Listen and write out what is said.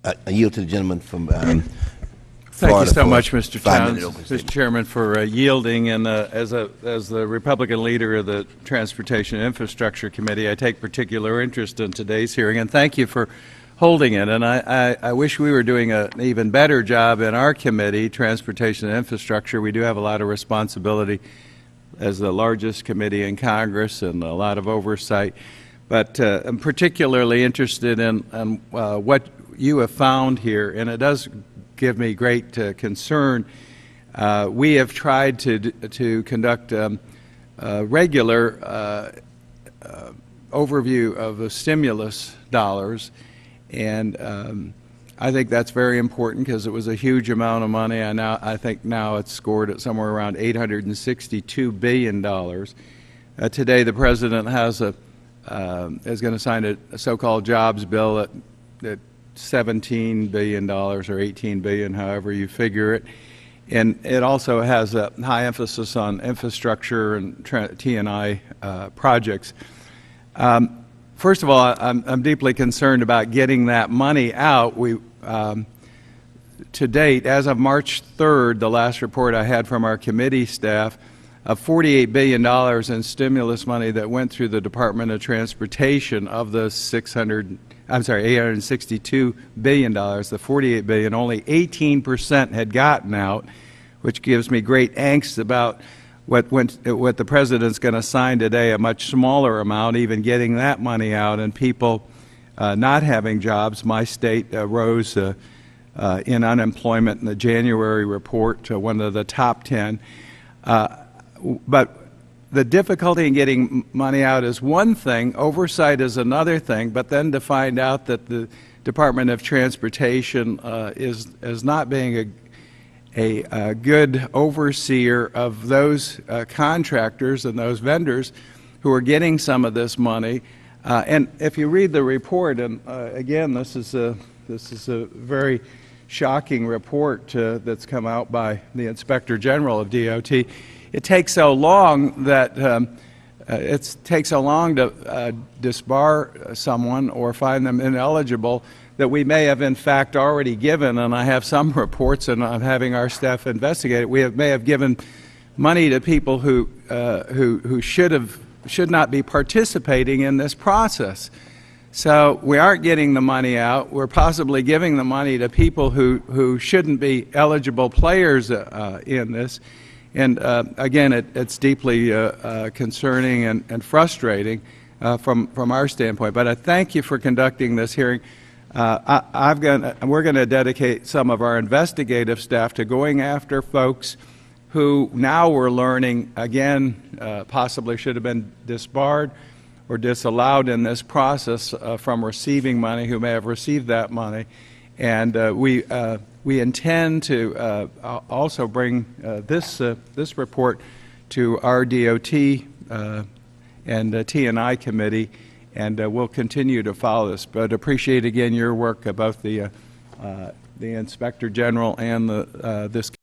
I yield to the gentleman from Thank Florida you so for much, Mr. 5-minute Towns, open Mr. statement. Chairman, for yielding. And as the Republican leader of the Transportation and Infrastructure Committee, I take particular interest in today's hearing. And thank you for holding it. And I wish we were doing an even better job in our committee, Transportation and Infrastructure. We do have a lot of responsibility as the largest committee in Congress and a lot of oversight. But I'm particularly interested in what you have found here, and it does give me great concern. We have tried to conduct a regular overview of the stimulus dollars, and I think that's very important because it was a huge amount of money. I think now it's scored at somewhere around $862 billion. Today, the president has is going to sign a so-called jobs bill at $17 billion or $18 billion, however you figure it. And it also has a high emphasis on infrastructure and T&I projects. First of all, I'm deeply concerned about getting that money out. To date, as of March 3rd, the last report I had from our committee staff, of $48 billion in stimulus money that went through the Department of Transportation of the $862 billion, the $48 billion, only 18% had gotten out, which gives me great angst about what the president's going to sign today, a much smaller amount, even getting that money out, and people not having jobs. My state rose in unemployment in the January report to one of the top 10. But the difficulty in getting money out is one thing, oversight is another thing, but then to find out that the Department of Transportation is not being a good overseer of those contractors and those vendors who are getting some of this money. And if you read the report, and again, this is a very shocking report that's come out by the Inspector General of DOT. It takes so long that to disbar someone or find them ineligible that we may have in fact already given, and I have some reports, and I'm having our staff investigate it. May have given money to people who should not be participating in this process. So we aren't getting the money out. We're possibly giving the money to people who shouldn't be eligible players in this. And again, it's deeply concerning and frustrating from our standpoint. But I thank you for conducting this hearing. We're going to dedicate some of our investigative staff to going after folks who now we're learning, again, possibly should have been disbarred or disallowed in this process from receiving money, who may have received that money. And we intend to also bring this report to our DOT and T&I committee, and we'll continue to follow this. But appreciate again your work, both the Inspector General and this